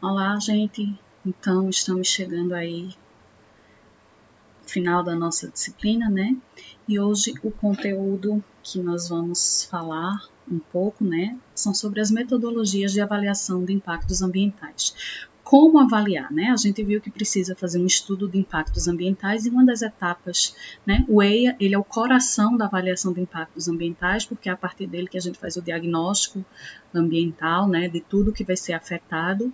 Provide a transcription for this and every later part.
Olá, gente. Então, estamos chegando aí no final da nossa disciplina, né? E hoje o conteúdo que nós vamos falar um pouco, né, são sobre as metodologias de avaliação de impactos ambientais. Como avaliar, né? A gente viu que precisa fazer um estudo de impactos ambientais e uma das etapas, né? O EIA, ele é o coração da avaliação de impactos ambientais, porque é a partir dele que a gente faz o diagnóstico ambiental, né? De tudo que vai ser afetado.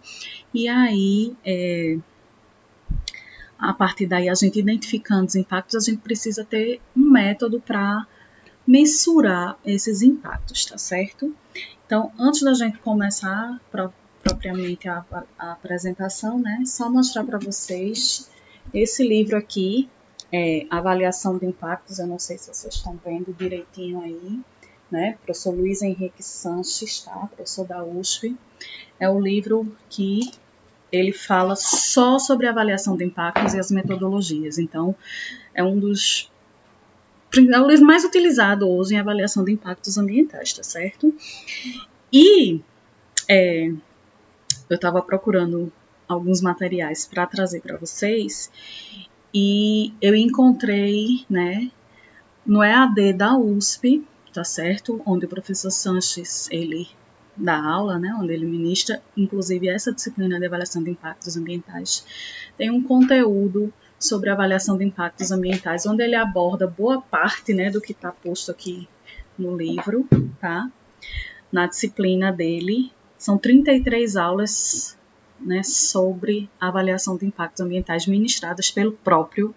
E aí, a partir daí, a gente identificando os impactos, a gente precisa ter um método para mensurar esses impactos, tá certo? Então, antes da gente começar propriamente a apresentação, né, só mostrar para vocês esse livro aqui, Avaliação de Impactos, eu não sei se vocês estão vendo direitinho aí, né, professor Luiz Henrique Sanches, tá, professor da USP, é o livro que ele fala só sobre a avaliação de impactos e as metodologias. Então, é um dos é o livro mais utilizado hoje em avaliação de impactos ambientais, tá certo? E eu estava procurando alguns materiais para trazer para vocês e eu encontrei, né, no EAD da USP, tá certo? Onde o professor Sanches, ele dá aula, né, onde ele ministra, inclusive essa disciplina de avaliação de impactos ambientais, tem um conteúdo sobre avaliação de impactos ambientais, onde ele aborda boa parte, né, do que está posto aqui no livro, tá? Na disciplina dele, são 33 aulas, né, sobre avaliação de impactos ambientais ministradas pelo próprio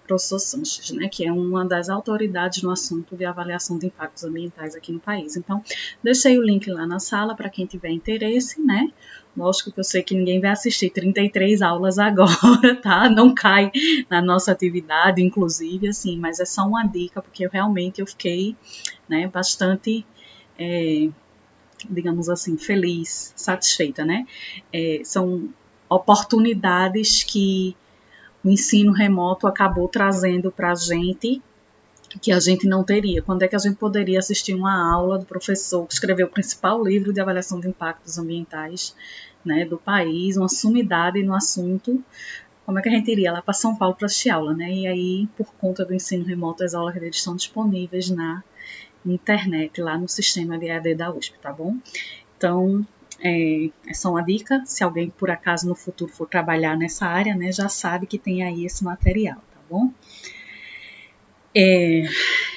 professor Sanches, né, que é uma das autoridades no assunto de avaliação de impactos ambientais aqui no país. Então, deixei o link lá na sala para quem tiver interesse, né? Lógico que eu sei que ninguém vai assistir 33 aulas agora, tá? Não cai na nossa atividade, inclusive, assim, mas é só uma dica, porque eu fiquei, né, bastante, digamos assim, feliz, satisfeita, né? São oportunidades que o ensino remoto acabou trazendo para a gente, que a gente não teria. Quando é que a gente poderia assistir uma aula do professor que escreveu o principal livro de avaliação de impactos ambientais, né, do país, uma sumidade no assunto? Como é que a gente iria lá para São Paulo para assistir aula, né? E aí, por conta do ensino remoto, as aulas deles estão disponíveis na internet, lá no sistema de EAD da USP, tá bom? Então, é só uma dica, se alguém por acaso no futuro for trabalhar nessa área, né, já sabe que tem aí esse material, tá bom?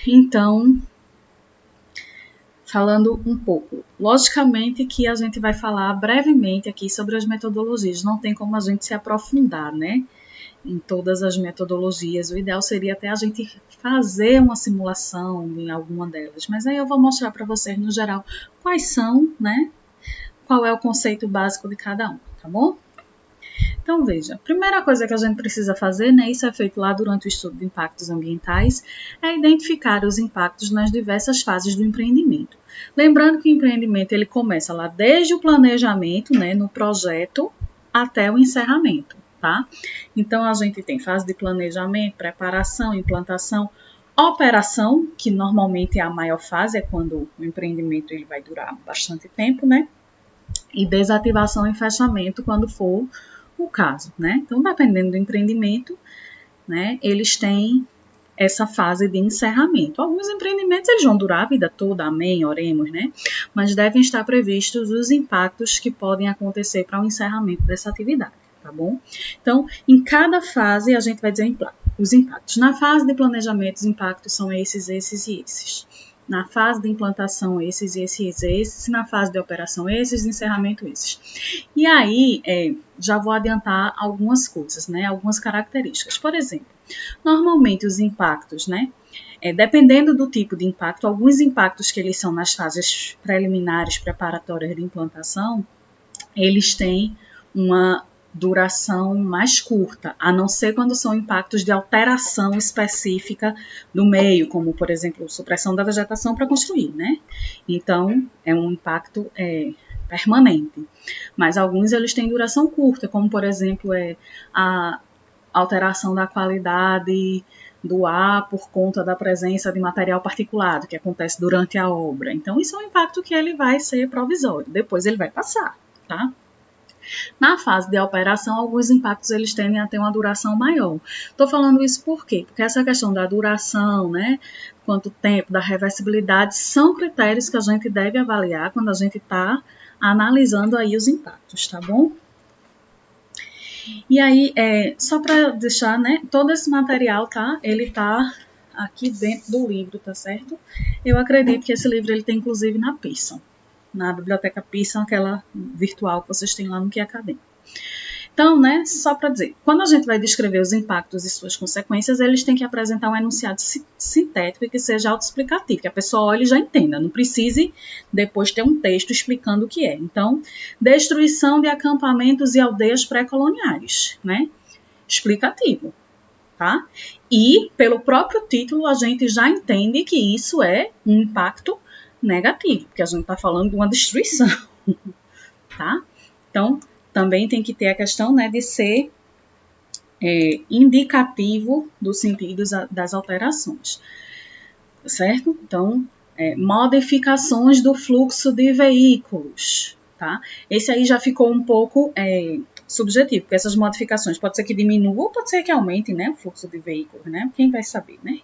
Então, falando um pouco, logicamente que a gente vai falar brevemente aqui sobre as metodologias, não tem como a gente se aprofundar, né, em todas as metodologias. O ideal seria até a gente fazer uma simulação em alguma delas, mas aí eu vou mostrar para vocês no geral quais são, né, qual é o conceito básico de cada um, tá bom? Então, veja, a primeira coisa que a gente precisa fazer, né, isso é feito lá durante o estudo de impactos ambientais, é identificar os impactos nas diversas fases do empreendimento. Lembrando que o empreendimento ele começa lá desde o planejamento, né, no projeto, até o encerramento, tá? Então, a gente tem fase de planejamento, preparação, implantação, operação, que normalmente é a maior fase, é quando o empreendimento ele vai durar bastante tempo, né? E desativação e fechamento quando for o caso, né? Então, dependendo do empreendimento, né, eles têm essa fase de encerramento. Alguns empreendimentos eles vão durar a vida toda, amém, oremos, né? Mas devem estar previstos os impactos que podem acontecer para o encerramento dessa atividade, tá bom? Então, em cada fase a gente vai dizer os impactos. Na fase de planejamento, os impactos são esses, esses e esses. Na fase de implantação, esses, esses, esses. Na fase de operação, esses. De encerramento, esses. E aí, já vou adiantar algumas coisas, né? Algumas características. Por exemplo, normalmente os impactos, né? Dependendo do tipo de impacto, alguns impactos que eles são nas fases preliminares, preparatórias de implantação, eles têm uma duração mais curta, a não ser quando são impactos de alteração específica do meio, como, por exemplo, supressão da vegetação para construir, né? Então, é um impacto permanente. Mas alguns eles têm duração curta, como, por exemplo, a alteração da qualidade do ar por conta da presença de material particulado, que acontece durante a obra. Então, isso é um impacto que ele vai ser provisório, depois ele vai passar, tá? Na fase de operação, alguns impactos eles tendem a ter uma duração maior. Estou falando isso por quê? Porque essa questão da duração, né, quanto tempo, da reversibilidade, são critérios que a gente deve avaliar quando a gente está analisando aí os impactos, tá bom? E aí, só para deixar, né, todo esse material, tá? Ele tá aqui dentro do livro, tá certo? Eu acredito que esse livro ele tem inclusive na Pearson, na biblioteca Pearson, aquela virtual que vocês têm lá no Key Acadêmico. Então, né, só para dizer, quando a gente vai descrever os impactos e suas consequências, eles têm que apresentar um enunciado sintético e que seja autoexplicativo, que a pessoa olhe e já entenda, não precise depois ter um texto explicando o que é. Então, destruição de acampamentos e aldeias pré-coloniais, né, explicativo, tá? E, pelo próprio título, a gente já entende que isso é um impacto negativo, porque a gente está falando de uma destruição, tá? Então, também tem que ter a questão, né, de ser indicativo dos sentidos das alterações, certo? Então, modificações do fluxo de veículos, tá? Esse aí já ficou um pouco subjetivo, porque essas modificações pode ser que diminua ou pode ser que aumente, né, o fluxo de veículos, né? Quem vai saber, né?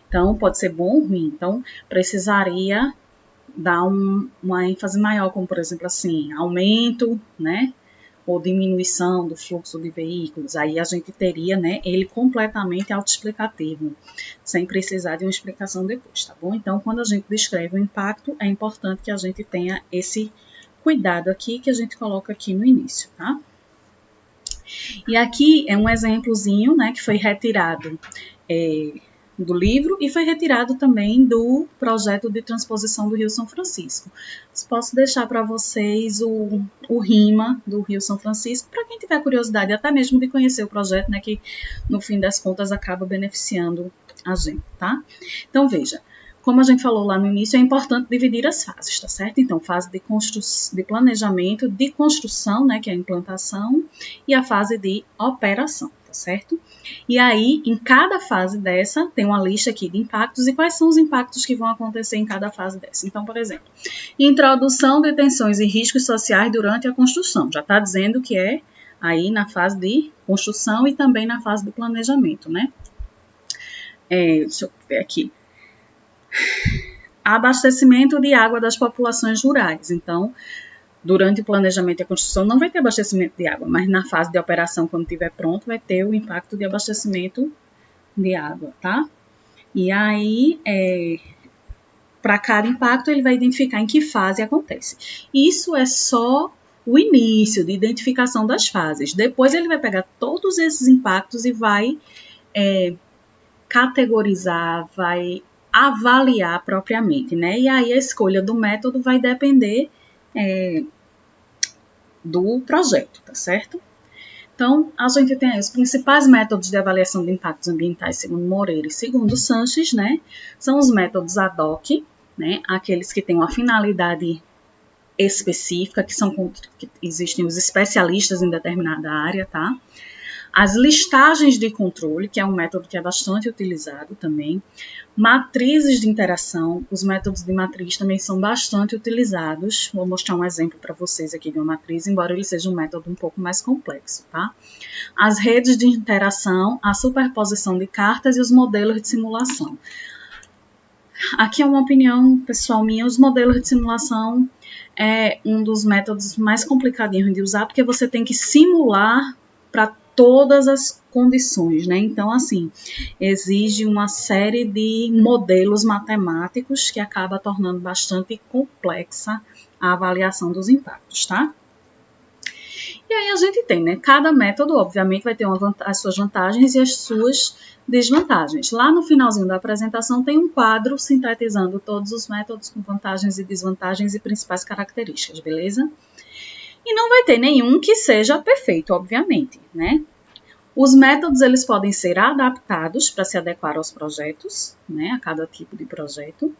Então, pode ser bom ou ruim. Então, precisaria dar uma ênfase maior, como, por exemplo, assim, aumento, né, ou diminuição do fluxo de veículos, aí a gente teria, né, ele completamente autoexplicativo, sem precisar de uma explicação depois, tá bom? Então, quando a gente descreve o impacto, é importante que a gente tenha esse cuidado aqui, que a gente coloca aqui no início, tá? E aqui é um exemplozinho, né, que foi retirado do livro e foi retirado também do projeto de transposição do Rio São Francisco. Posso deixar para vocês o RIMA do Rio São Francisco, para quem tiver curiosidade até mesmo de conhecer o projeto, né, que no fim das contas acaba beneficiando a gente, tá? Então, veja, como a gente falou lá no início, é importante dividir as fases, tá certo? Então, fase de planejamento, de construção, né, que é a implantação, e a fase de operação, tá certo? E aí, em cada fase dessa, tem uma lista aqui de impactos e quais são os impactos que vão acontecer em cada fase dessa. Então, por exemplo, introdução de tensões e riscos sociais durante a construção. Já está dizendo que é aí na fase de construção e também na fase de planejamento, né? Deixa eu ver aqui. Abastecimento de água das populações rurais. Então, durante o planejamento e a construção não vai ter abastecimento de água, mas na fase de operação, quando estiver pronto, vai ter o impacto de abastecimento de água, tá? E aí, para cada impacto, ele vai identificar em que fase acontece. Isso é só o início de identificação das fases. Depois ele vai pegar todos esses impactos e vai categorizar, vai avaliar propriamente, né? E aí a escolha do método vai depender do projeto, tá certo? Então, a gente tem aí os principais métodos de avaliação de impactos ambientais, segundo Moreira e segundo Sanches, né? São os métodos ad hoc, né? Aqueles que têm uma finalidade específica, que existem os especialistas em determinada área, tá? As listagens de controle, que é um método que é bastante utilizado também. Matrizes de interação, os métodos de matriz também são bastante utilizados. Vou mostrar um exemplo para vocês aqui de uma matriz, embora ele seja um método um pouco mais complexo, tá? As redes de interação, a superposição de cartas e os modelos de simulação. Aqui é uma opinião pessoal minha, os modelos de simulação é um dos métodos mais complicadinhos de usar, porque você tem que simular para todas as condições, né? Então, assim, exige uma série de modelos matemáticos que acaba tornando bastante complexa a avaliação dos impactos, tá? E aí a gente tem, né? Cada método, obviamente, vai ter as suas vantagens e as suas desvantagens. Lá no finalzinho da apresentação tem um quadro sintetizando todos os métodos com vantagens e desvantagens e principais características, beleza? E não vai ter nenhum que seja perfeito, obviamente, né? Os métodos, eles podem ser adaptados para se adequar aos projetos, né? A cada tipo de projeto.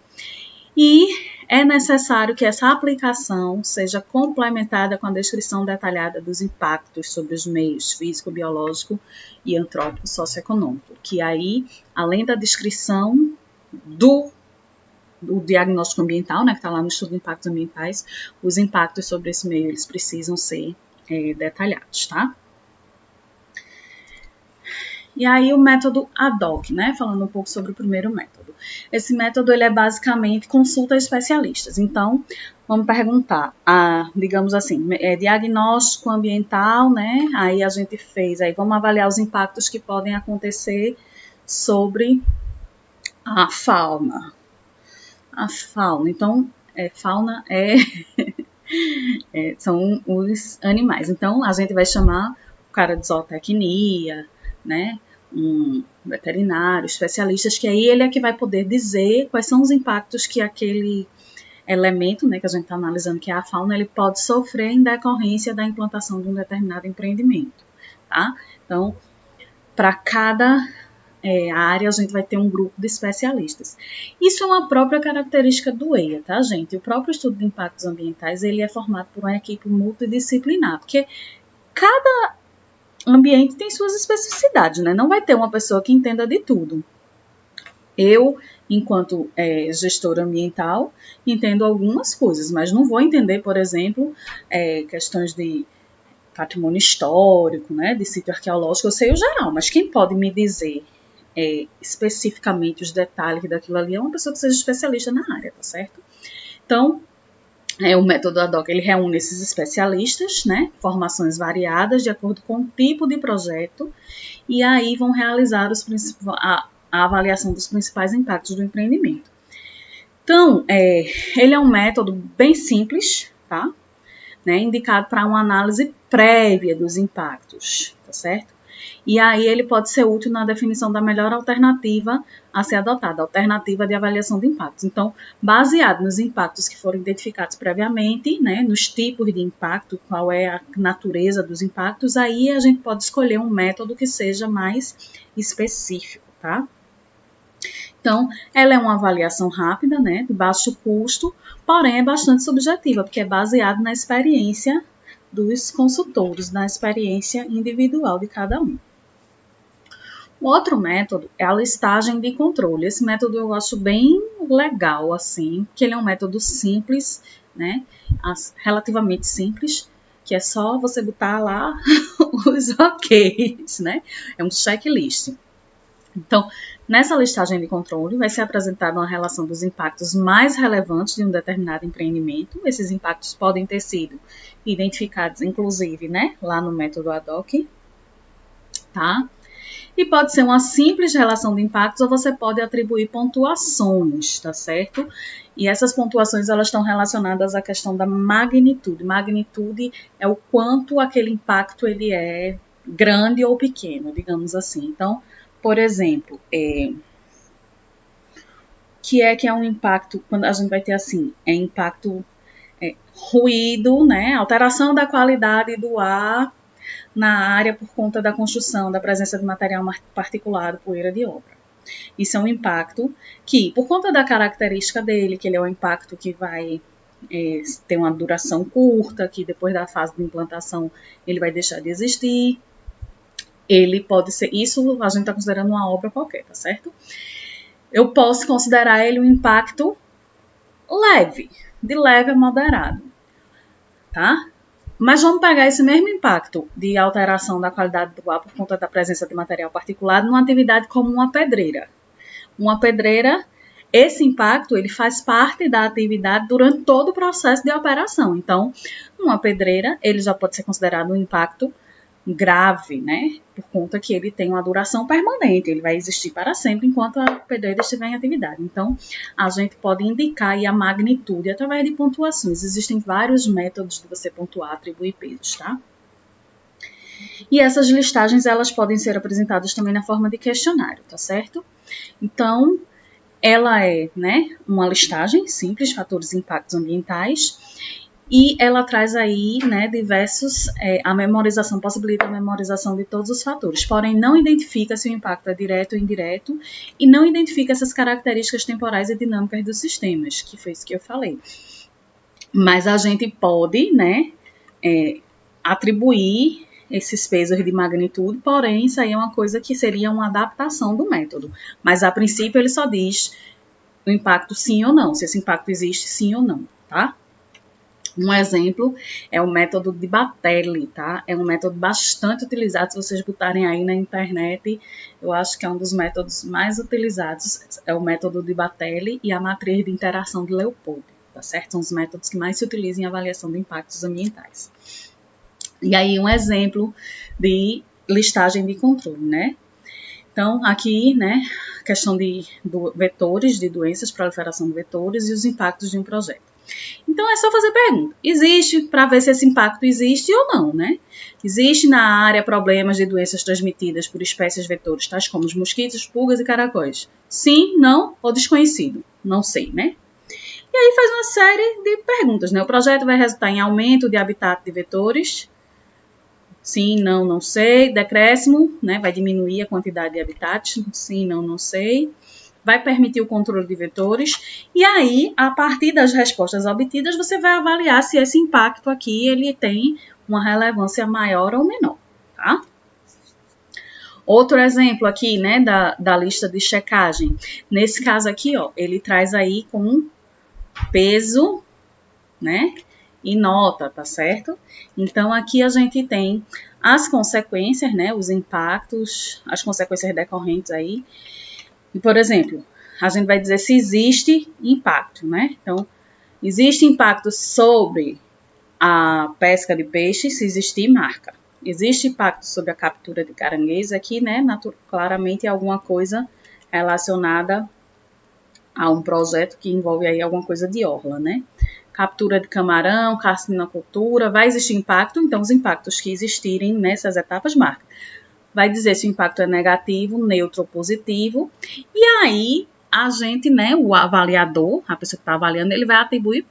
E é necessário que essa aplicação seja complementada com a descrição detalhada dos impactos sobre os meios físico, biológico e antrópico socioeconômico, que aí, além da descrição do diagnóstico ambiental, né, que está lá no estudo de impactos ambientais, os impactos sobre esse meio, eles precisam ser detalhados, tá? E aí o método ADOC, né? Falando um pouco sobre o primeiro método. Esse método, ele é basicamente consulta especialistas. Então, vamos perguntar, digamos assim, diagnóstico ambiental, né? Aí a gente fez, aí vamos avaliar os impactos que podem acontecer sobre a fauna. A fauna, então, fauna são os animais. Então, a gente vai chamar o cara de zootecnia, né? Um veterinário, especialistas, que aí ele é que vai poder dizer quais são os impactos que aquele elemento, né, que a gente está analisando, que é a fauna, ele pode sofrer em decorrência da implantação de um determinado empreendimento, tá? Então, para cada área, a gente vai ter um grupo de especialistas. Isso é uma própria característica do EIA, tá, gente? O próprio estudo de impactos ambientais, ele é formado por uma equipe multidisciplinar, porque cada ambiente tem suas especificidades, né? Não vai ter uma pessoa que entenda de tudo. Eu, enquanto gestora ambiental, entendo algumas coisas, mas não vou entender, por exemplo, questões de patrimônio histórico, né, de sítio arqueológico, eu sei o geral, mas quem pode me dizer especificamente os detalhes daquilo ali é uma pessoa que seja especialista na área, tá certo? Então, o método ADOC, ele reúne esses especialistas, né, formações variadas de acordo com o tipo de projeto, e aí vão realizar a avaliação dos principais impactos do empreendimento. Então, ele é um método bem simples, tá? Né, indicado para uma análise prévia dos impactos, tá certo? E aí ele pode ser útil na definição da melhor alternativa a ser adotada, alternativa de avaliação de impactos. Então, baseado nos impactos que foram identificados previamente, né, nos tipos de impacto, qual é a natureza dos impactos, aí a gente pode escolher um método que seja mais específico, tá? Então, ela é uma avaliação rápida, né, de baixo custo, porém é bastante subjetiva, porque é baseado na experiência dos consultores, na experiência individual de cada um. O outro método é a listagem de controle. Esse método eu acho bem legal, assim, porque ele é um método simples, né, relativamente simples, que é só você botar lá os OKs, né, é um checklist. Então, nessa listagem de controle, vai ser apresentada uma relação dos impactos mais relevantes de um determinado empreendimento. Esses impactos podem ter sido identificados, inclusive, né, lá no método ADOC, tá? E pode ser uma simples relação de impactos ou você pode atribuir pontuações, tá certo? E essas pontuações, elas estão relacionadas à questão da magnitude. Magnitude é o quanto aquele impacto ele é grande ou pequeno, digamos assim. Então, por exemplo, que é um impacto, quando a gente vai ter assim, impacto ruído, né? Alteração da qualidade do ar na área por conta da construção, da presença de material particulado, poeira de obra. Isso é um impacto que, por conta da característica dele, que ele é um impacto que vai ter uma duração curta, que depois da fase de implantação ele vai deixar de existir, ele pode ser, isso a gente está considerando uma obra qualquer, tá certo? Eu posso considerar ele um impacto leve, de leve a moderado, tá? Mas vamos pegar esse mesmo impacto de alteração da qualidade do ar por conta da presença de material particulado numa atividade como uma pedreira. Uma pedreira, esse impacto, ele faz parte da atividade durante todo o processo de operação. Então, uma pedreira, ele já pode ser considerado um impacto grave, né? Por conta que ele tem uma duração permanente, ele vai existir para sempre enquanto a pedreira estiver em atividade. Então, a gente pode indicar aí a magnitude através de pontuações. Existem vários métodos de você pontuar, atribuir pesos, tá? E essas listagens, elas podem ser apresentadas também na forma de questionário, tá certo? Então, ela é, né, uma listagem simples, fatores e impactos ambientais, e ela traz aí, né, diversos, a memorização, possibilita a memorização de todos os fatores, porém não identifica se o impacto é direto ou indireto e não identifica essas características temporais e dinâmicas dos sistemas, que foi isso que eu falei. Mas a gente pode, né, atribuir esses pesos de magnitude, porém isso aí é uma coisa que seria uma adaptação do método. Mas a princípio ele só diz o impacto sim ou não, se esse impacto existe sim ou não, tá? Um exemplo é o método de Batelli, tá? É um método bastante utilizado, se vocês botarem aí na internet, eu acho que é um dos métodos mais utilizados, é o método de Batelli e a matriz de interação de Leopold, tá certo? São os métodos que mais se utilizam em avaliação de impactos ambientais. E aí um exemplo de listagem de controle, né? Então, aqui, né, questão de vetores, de doenças, proliferação de vetores e os impactos de um projeto. Então, é só fazer pergunta. Existe, para ver se esse impacto existe ou não, né? Existe na área problemas de doenças transmitidas por espécies vetores, tais como os mosquitos, pulgas e caracóis? Sim, não ou desconhecido? Não sei, né? E aí faz uma série de perguntas, né? O projeto vai resultar em aumento de habitat de vetores? Sim, não, não sei. Decréscimo, né? Vai diminuir a quantidade de habitat? Sim, não, não sei. Vai permitir o controle de vetores, e aí, a partir das respostas obtidas, você vai avaliar se esse impacto aqui ele tem uma relevância maior ou menor, tá? Outro exemplo aqui, né, da lista de checagem. Nesse caso aqui, ó, ele traz aí com peso, né, e nota, tá certo? Então, aqui a gente tem as consequências, né, os impactos, as consequências decorrentes aí. E, por exemplo, a gente vai dizer se existe impacto, né? Então, existe impacto sobre a pesca de peixes, se existir, marca. Existe impacto sobre a captura de caranguejos aqui, né? Claramente é alguma coisa relacionada a um projeto que envolve aí alguma coisa de orla, né? Captura de camarão, carcinocultura, vai existir impacto, então os impactos que existirem nessas etapas marcam. Vai dizer se o impacto é negativo, neutro ou positivo. E aí, a gente, né, o avaliador, a pessoa que está avaliando, ele vai atribuir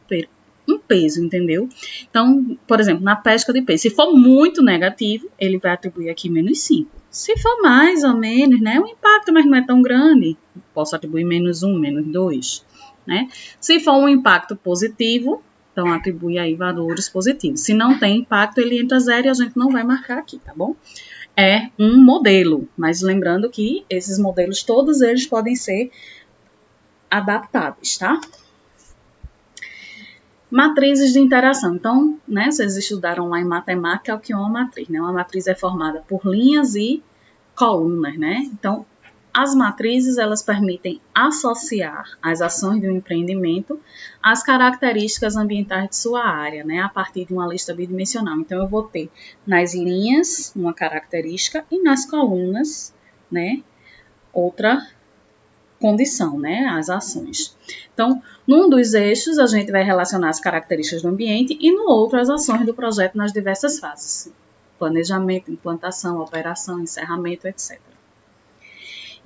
um peso, entendeu? Então, por exemplo, na pesca de peixe, se for muito negativo, ele vai atribuir aqui menos 5. Se for mais ou menos, né, o impacto, mas não é tão grande, posso atribuir menos 1, menos 2, né? Se for um impacto positivo, então atribui aí valores positivos. Se não tem impacto, ele entra zero e a gente não vai marcar aqui, tá bom? É um modelo, mas lembrando que esses modelos, todos eles podem ser adaptáveis, tá? Matrizes de interação. Então, né, vocês estudaram lá em matemática o que é uma matriz, né? Uma matriz é formada por linhas e colunas, né? Então, as matrizes, elas permitem associar as ações de um empreendimento às características ambientais de sua área, né? A partir de uma lista bidimensional. Então, eu vou ter nas linhas uma característica e nas colunas, né, outra condição, né, as ações. Então, num dos eixos, a gente vai relacionar as características do ambiente e no outro, as ações do projeto nas diversas fases. Planejamento, implantação, operação, encerramento, etc.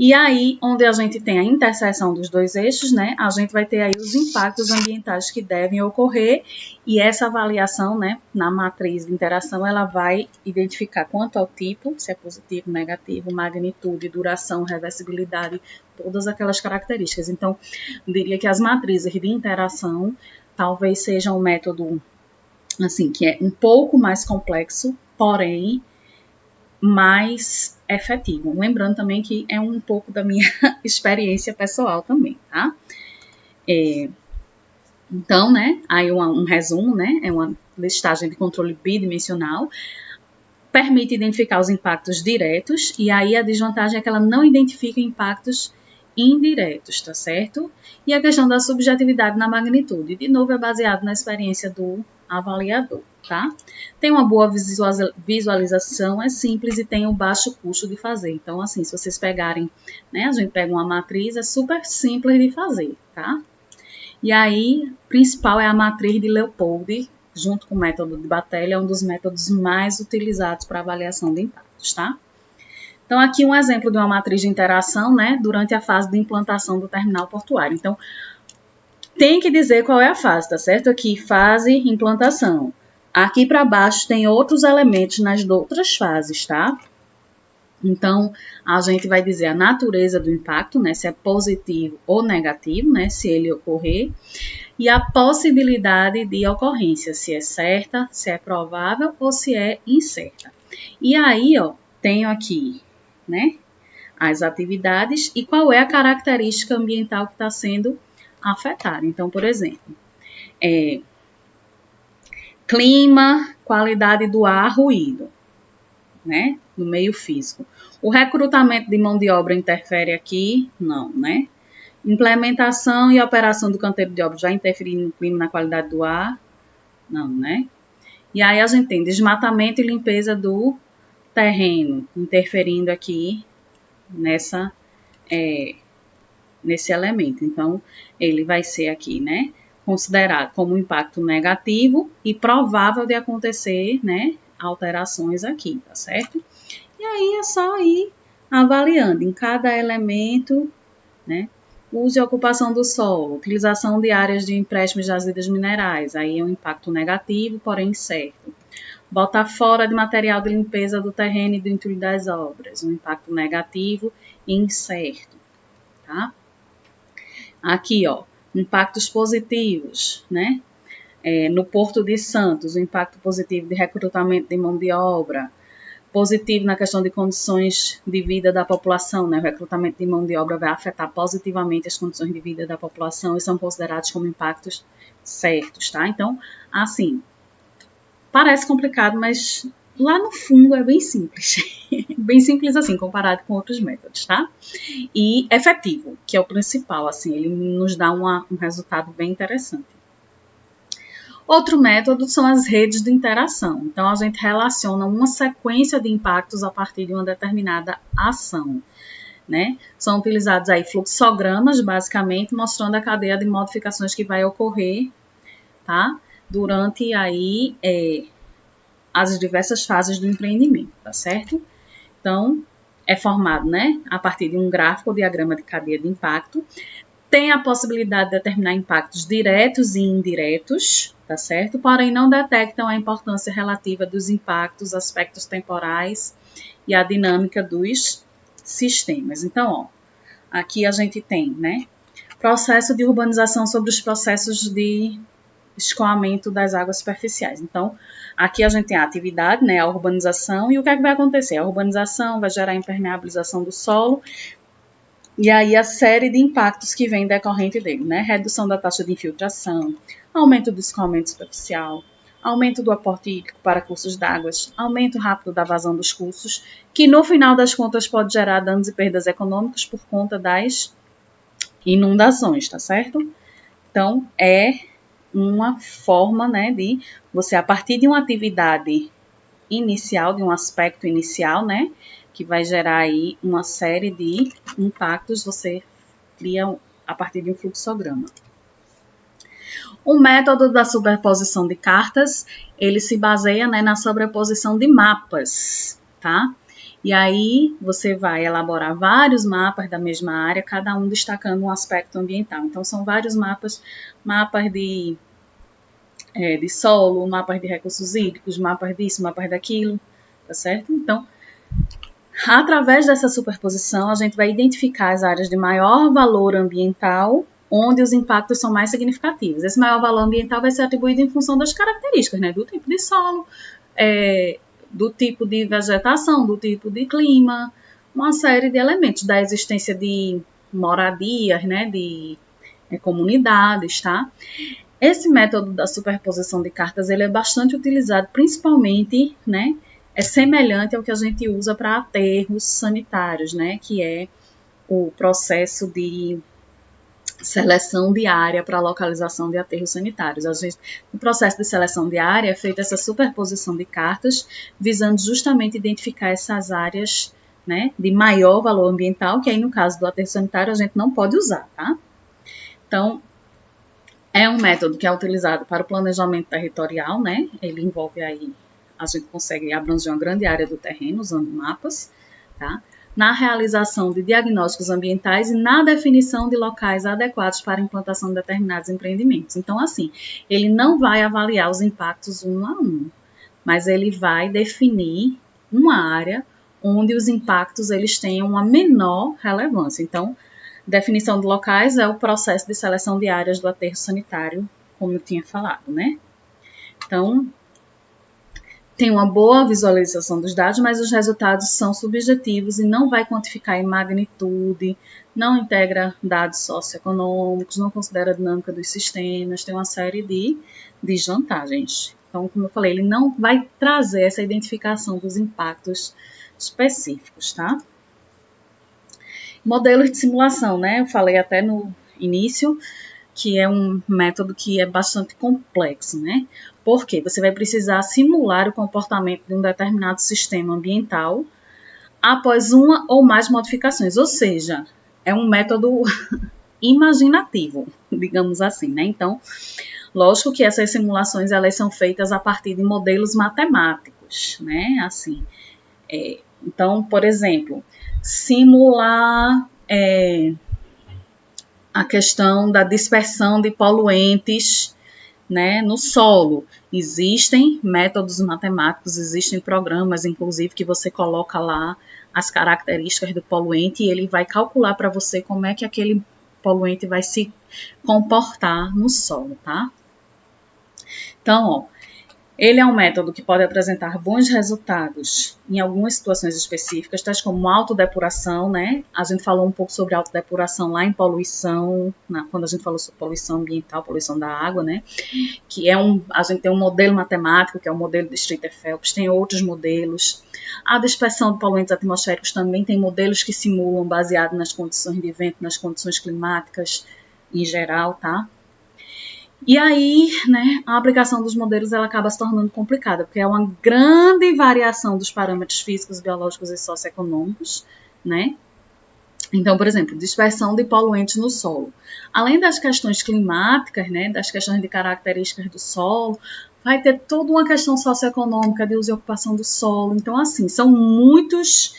E aí, onde a gente tem a interseção dos dois eixos, né, a gente vai ter aí os impactos ambientais que devem ocorrer e essa avaliação, né, na matriz de interação, ela vai identificar quanto ao tipo, se é positivo, negativo, magnitude, duração, reversibilidade, todas aquelas características. Então, eu diria que as matrizes de interação talvez sejam um método, assim, que é um pouco mais complexo, porém mais efetivo. Lembrando também que é um pouco da minha experiência pessoal também, tá? Então, né, aí um resumo, né, é uma listagem de controle bidimensional, permite identificar os impactos diretos, e aí a desvantagem é que ela não identifica impactos indiretos, tá certo? E a questão da subjetividade na magnitude, de novo, é baseado na experiência do avaliador, tá? Tem uma boa visualização, é simples e tem um baixo custo de fazer. Então, assim, se vocês pegarem, né, a gente pega uma matriz, é super simples de fazer, tá? E aí, principal é a matriz de Leopold, junto com o método de Batelli, é um dos métodos mais utilizados para avaliação de impactos, tá? Então, aqui um exemplo de uma matriz de interação, né, durante a fase de implantação do terminal portuário. Então, tem que dizer qual é a fase, tá certo? Aqui, fase implantação. Aqui para baixo tem outros elementos nas outras fases, tá? Então, a gente vai dizer a natureza do impacto, né, se é positivo ou negativo, né, se ele ocorrer, e a possibilidade de ocorrência, se é certa, se é provável ou se é incerta. E aí, ó, tenho aqui, né, as atividades e qual é a característica ambiental que está sendo afetada. Então, por exemplo, clima, qualidade do ar, ruído, né? No meio físico. O recrutamento de mão de obra interfere aqui? Não, né? Implementação e operação do canteiro de obras vai interferir no clima e na qualidade do ar? Não, né? E aí a gente tem desmatamento e limpeza do terreno, interferindo aqui nesse elemento. Então, ele vai ser aqui, né, considerado como impacto negativo e provável de acontecer, né, alterações aqui, tá certo? E aí é só ir avaliando em cada elemento, né, uso e ocupação do solo, utilização de áreas de empréstimo de jazidas minerais, aí é um impacto negativo, porém certo. Botar fora de material de limpeza do terreno e do entulho das obras, um impacto negativo e incerto, tá? Aqui, ó, impactos positivos, né? No Porto de Santos, o impacto positivo de recrutamento de mão de obra, positivo na questão de condições de vida da população, né? O recrutamento de mão de obra vai afetar positivamente as condições de vida da população e são considerados como impactos certos, tá? Então, assim, parece complicado, mas lá no fundo é bem simples. Bem simples assim, comparado com outros métodos, tá? E efetivo, que é o principal, assim, ele nos dá um resultado bem interessante. Outro método são as redes de interação. Então, a gente relaciona uma sequência de impactos a partir de uma determinada ação, né? São utilizados aí fluxogramas, basicamente, mostrando a cadeia de modificações que vai ocorrer, tá? Durante aí as diversas fases do empreendimento, tá certo? Então, é formado, né, a partir de um gráfico ou diagrama de cadeia de impacto. Tem a possibilidade de determinar impactos diretos e indiretos, tá certo? Porém, não detectam a importância relativa dos impactos, aspectos temporais e a dinâmica dos sistemas. Então, ó, aqui a gente tem, né, processo de urbanização sobre os processos de escoamento das águas superficiais. Então, aqui a gente tem a atividade, né, a urbanização, e o que é que vai acontecer? A urbanização vai gerar impermeabilização do solo, e aí a série de impactos que vem decorrente dele, né? Redução da taxa de infiltração, aumento do escoamento superficial, aumento do aporte hídrico para cursos d'água, aumento rápido da vazão dos cursos, que no final das contas pode gerar danos e perdas econômicas por conta das inundações, tá certo? Então, é uma forma, né, de você, a partir de uma atividade inicial, de um aspecto inicial, né, que vai gerar aí uma série de impactos, você cria a partir de um fluxograma. O método da superposição de cartas, ele se baseia, né, na sobreposição de mapas, tá? E aí você vai elaborar vários mapas da mesma área, cada um destacando um aspecto ambiental. Então, são vários mapas de solo, mapas de recursos hídricos, mapas disso, mapas daquilo, tá certo? Então, através dessa superposição, a gente vai identificar as áreas de maior valor ambiental, onde os impactos são mais significativos. Esse maior valor ambiental vai ser atribuído em função das características, né? Do tipo de solo, do tipo de vegetação, do tipo de clima, uma série de elementos, da existência de moradias, né? De comunidades, tá? Esse método da superposição de cartas, ele é bastante utilizado, principalmente, né? É semelhante ao que a gente usa para aterros sanitários, né? Que é o processo de seleção de área para localização de aterros sanitários. Às vezes, no processo de seleção de área é feita essa superposição de cartas, visando justamente identificar essas áreas, né, de maior valor ambiental, que aí no caso do aterro sanitário a gente não pode usar, tá? Então, é um método que é utilizado para o planejamento territorial, né? Ele envolve aí, a gente consegue abranger uma grande área do terreno usando mapas, tá? Na realização de diagnósticos ambientais e na definição de locais adequados para a implantação de determinados empreendimentos. Então, assim, ele não vai avaliar os impactos um a um, mas ele vai definir uma área onde os impactos eles tenham uma menor relevância. Então, definição de locais é o processo de seleção de áreas do aterro sanitário, como eu tinha falado, né? Então, tem uma boa visualização dos dados, mas os resultados são subjetivos e não vai quantificar em magnitude, não integra dados socioeconômicos, não considera a dinâmica dos sistemas, tem uma série de desvantagens. Então, como eu falei, ele não vai trazer essa identificação dos impactos específicos, tá? Modelos de simulação, né? Eu falei até no início que é um método que é bastante complexo, né? Porque você vai precisar simular o comportamento de um determinado sistema ambiental após uma ou mais modificações, ou seja, é um método imaginativo, digamos assim, né? Então, lógico que essas simulações elas são feitas a partir de modelos matemáticos, né? Assim, então, por exemplo, simular a questão da dispersão de poluentes, né, no solo. Existem métodos matemáticos, existem programas, inclusive, que você coloca lá as características do poluente e ele vai calcular para você como é que aquele poluente vai se comportar no solo, tá? Então, ó, ele é um método que pode apresentar bons resultados em algumas situações específicas, tais como autodepuração, né? A gente falou um pouco sobre autodepuração lá em poluição, quando a gente falou sobre poluição ambiental, poluição da água, né? Que a gente tem um modelo matemático, que é o modelo de Streeter-Phelps, tem outros modelos. A dispersão de poluentes atmosféricos também tem modelos que simulam baseado nas condições de vento, nas condições climáticas em geral, tá? E aí, né, a aplicação dos modelos ela acaba se tornando complicada, porque é uma grande variação dos parâmetros físicos, biológicos e socioeconômicos, né? Então, por exemplo, dispersão de poluentes no solo. Além das questões climáticas, né, das questões de características do solo, vai ter toda uma questão socioeconômica de uso e ocupação do solo. Então, assim, são muitos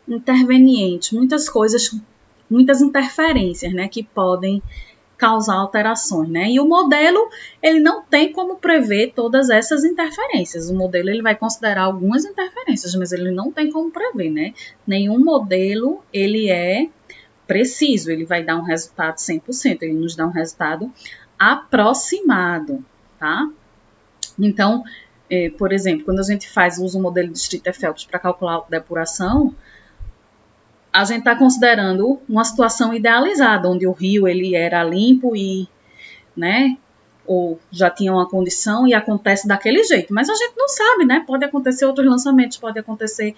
intervenientes, muitas coisas, muitas interferências, né, que podem causar alterações, né? E o modelo, ele não tem como prever todas essas interferências. O modelo, ele vai considerar algumas interferências, mas ele não tem como prever, né? Nenhum modelo, ele é preciso, ele vai dar um resultado 100%, ele nos dá um resultado aproximado, tá? Então, por exemplo, quando a gente usa o modelo de Streeter-Phelps para calcular a depuração, a gente está considerando uma situação idealizada, onde o rio ele era limpo e, né, ou já tinha uma condição e acontece daquele jeito. Mas a gente não sabe, né? Pode acontecer outros lançamentos, pode acontecer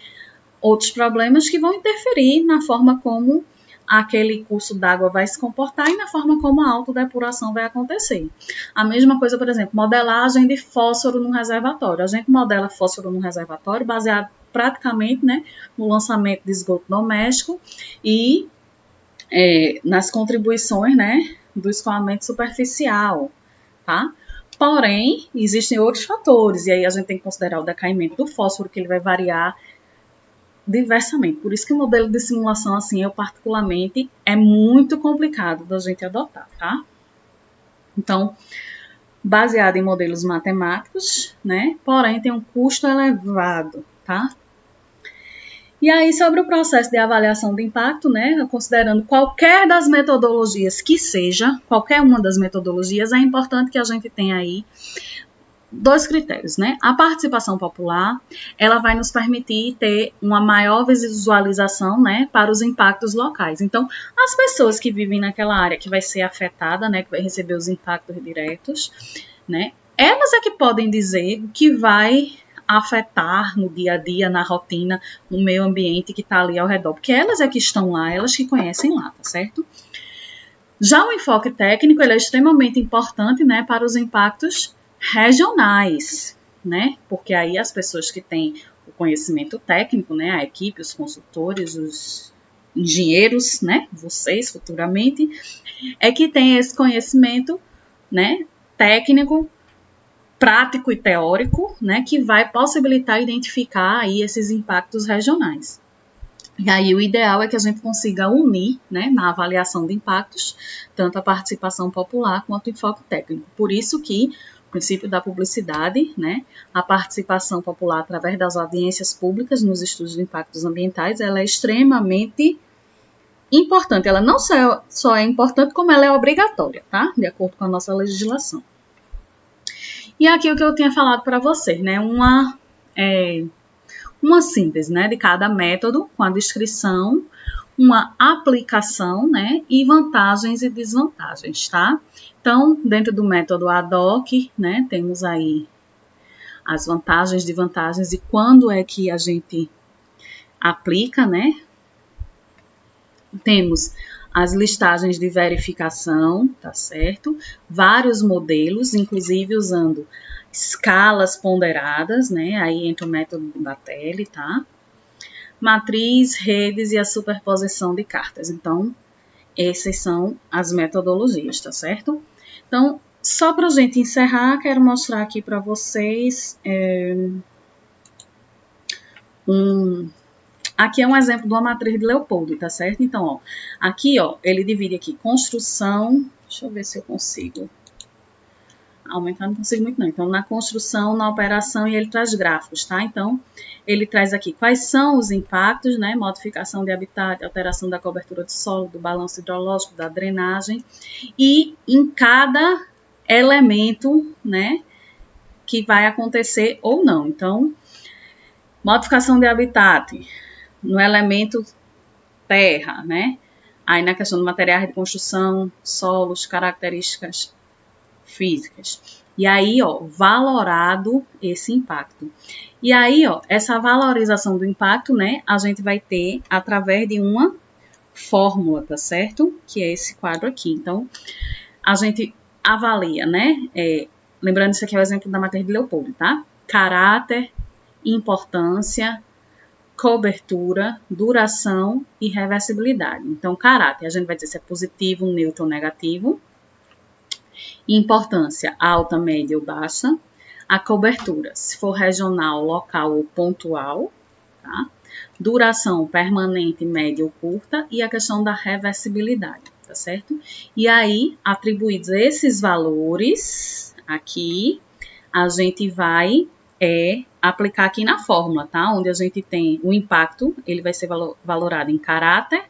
outros problemas que vão interferir na forma como aquele curso d'água vai se comportar e na forma como a autodepuração vai acontecer. A mesma coisa, por exemplo, modelagem de fósforo no reservatório. A gente modela fósforo no reservatório baseado praticamente, né, no lançamento de esgoto doméstico e nas contribuições, né, do escoamento superficial, tá? Porém, existem outros fatores, e aí a gente tem que considerar o decaimento do fósforo, que ele vai variar diversamente. Por isso que o modelo de simulação, assim, eu particularmente, é muito complicado da gente adotar, tá? Então, baseado em modelos matemáticos, né? Porém, tem um custo elevado, tá? E aí, sobre o processo de avaliação de impacto, né, considerando qualquer das metodologias que seja, qualquer uma das metodologias, é importante que a gente tenha aí dois critérios, né? A participação popular, ela vai nos permitir ter uma maior visualização, né, para os impactos locais. Então, as pessoas que vivem naquela área que vai ser afetada, né, que vai receber os impactos diretos, né, elas é que podem dizer o que vai afetar no dia a dia, na rotina, no meio ambiente que está ali ao redor, porque elas é que estão lá, elas que conhecem lá, tá certo? Já o enfoque técnico, ele é extremamente importante, né, para os impactos regionais, né, porque aí as pessoas que têm o conhecimento técnico, né, a equipe, os consultores, os engenheiros, né, vocês futuramente, é que tem esse conhecimento, né, técnico, prático e teórico, né, que vai possibilitar identificar aí esses impactos regionais. E aí o ideal é que a gente consiga unir, né, na avaliação de impactos, tanto a participação popular quanto o enfoque técnico. Por isso que o princípio da publicidade, né, a participação popular através das audiências públicas nos estudos de impactos ambientais, ela é extremamente importante. Ela não só é importante, como ela é obrigatória, tá? De acordo com a nossa legislação. E aqui o que eu tinha falado para vocês, né? Uma síntese, né, de cada método, com a descrição, uma aplicação, né, e vantagens e desvantagens, tá? Então, dentro do método ADOC, né, temos aí as vantagens e desvantagens e quando é que a gente aplica, né? Temos as listagens de verificação, tá certo? Vários modelos, inclusive usando escalas ponderadas, né? Aí entra o método da Tele, tá? Matriz, redes e a superposição de cartas. Então, essas são as metodologias, tá certo? Então, só para a gente encerrar, quero mostrar aqui para vocês Aqui é um exemplo de uma matriz de Leopoldi, tá certo? Então, ó, aqui, ó, ele divide aqui construção, deixa eu ver se eu consigo aumentar, não consigo muito não. Então, na construção, na operação, e ele traz gráficos, tá? Então, ele traz aqui quais são os impactos, né? Modificação de habitat, alteração da cobertura de solo, do balanço hidrológico, da drenagem, e em cada elemento, né, que vai acontecer ou não. Então, modificação de habitat no elemento terra, né? Aí na questão de materiais de construção, solos, características físicas. E aí, ó, valorado esse impacto. E aí, ó, essa valorização do impacto, né, a gente vai ter através de uma fórmula, tá certo? Que é esse quadro aqui. Então, a gente avalia, né? Lembrando, isso aqui é o exemplo da matéria de Leopoldi, tá? Caráter, importância, cobertura, duração e reversibilidade. Então, caráter, a gente vai dizer se é positivo, neutro ou negativo. Importância, alta, média ou baixa. A cobertura, se for regional, local ou pontual. Tá? Duração, permanente, média ou curta. E a questão da reversibilidade, tá certo? E aí, atribuídos esses valores aqui, a gente vai aplicar aqui na fórmula, tá? Onde a gente tem o impacto, ele vai ser valorado em caráter,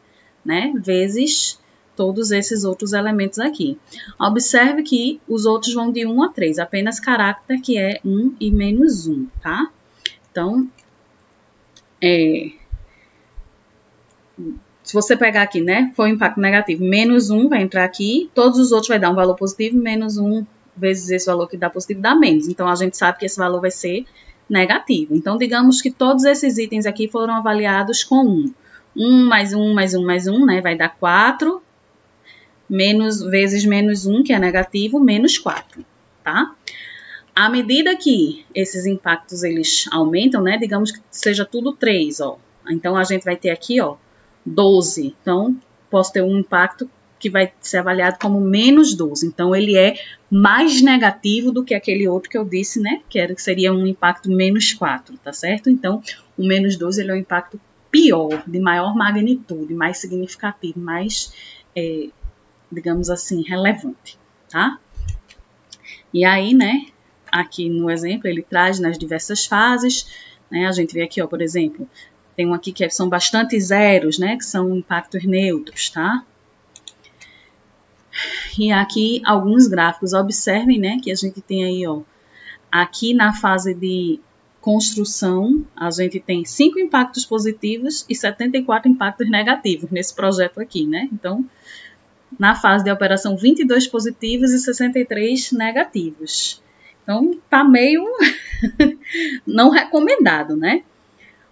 né? Vezes todos esses outros elementos aqui. Observe que os outros vão de 1 a 3, apenas caráter que é 1 e menos 1, tá? Então, se você pegar aqui, né? Foi um impacto negativo, menos 1 vai entrar aqui, todos os outros vai dar um valor positivo, menos 1 vezes esse valor que dá positivo dá menos. Então, a gente sabe que esse valor vai ser negativo. Então, digamos que todos esses itens aqui foram avaliados com 1. 1 mais 1 mais 1 mais 1, né? Vai dar 4, vezes menos 1, que é negativo, menos 4, tá? À medida que esses impactos, eles aumentam, né? Digamos que seja tudo 3, ó. Então, a gente vai ter aqui, ó, 12. Então, posso ter um impacto que vai ser avaliado como menos 12. Então, ele é mais negativo do que aquele outro que eu disse, né? Que seria um impacto menos 4, tá certo? Então, o menos 12 ele é um impacto pior, de maior magnitude, mais significativo, mais, digamos assim, relevante, tá? E aí, né? Aqui no exemplo, ele traz nas diversas fases, né? A gente vê aqui, ó, por exemplo, tem um aqui que são bastante zeros, né? Que são impactos neutros, tá? E aqui alguns gráficos, observem, né, que a gente tem aí, ó, aqui na fase de construção, a gente tem 5 impactos positivos e 74 impactos negativos nesse projeto aqui, né? Então, na fase de operação, 22 positivos e 63 negativos. Então, tá meio não recomendado, né?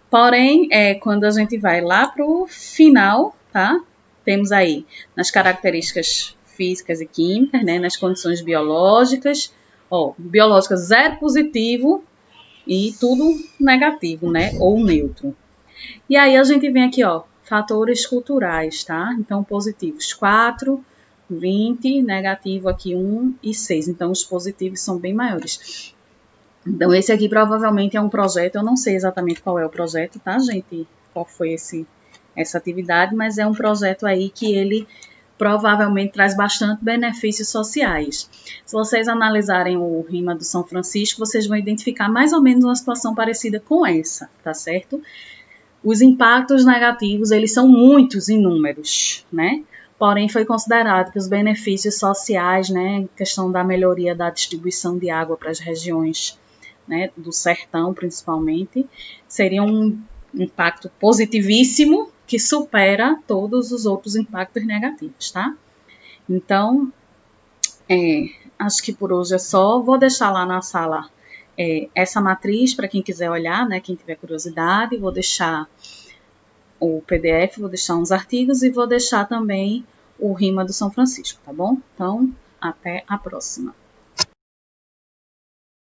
Porém, quando a gente vai lá pro final, tá? Temos aí nas características físicas e químicas, né, nas condições biológicas, ó, biológicas 0 positivo e tudo negativo, né, ou neutro. E aí a gente vem aqui, ó, fatores culturais, tá? Então, positivos 4, 20, negativo aqui 1 e 6. Então, os positivos são bem maiores. Então, esse aqui provavelmente é um projeto, eu não sei exatamente qual é o projeto, tá, gente? Qual foi essa atividade, mas é um projeto aí que ele provavelmente traz bastante benefícios sociais. Se vocês analisarem o RIMA do São Francisco, vocês vão identificar mais ou menos uma situação parecida com essa, tá certo? Os impactos negativos, eles são muitos em números, né? Porém, foi considerado que os benefícios sociais, né, questão da melhoria da distribuição de água para as regiões, né, do sertão principalmente, seria um impacto positivíssimo, que supera todos os outros impactos negativos, tá? Então, acho que por hoje é só. Vou deixar lá na sala essa matriz para quem quiser olhar, né? Quem tiver curiosidade. Vou deixar o PDF, vou deixar uns artigos e vou deixar também o Rima do São Francisco, tá bom? Então, até a próxima.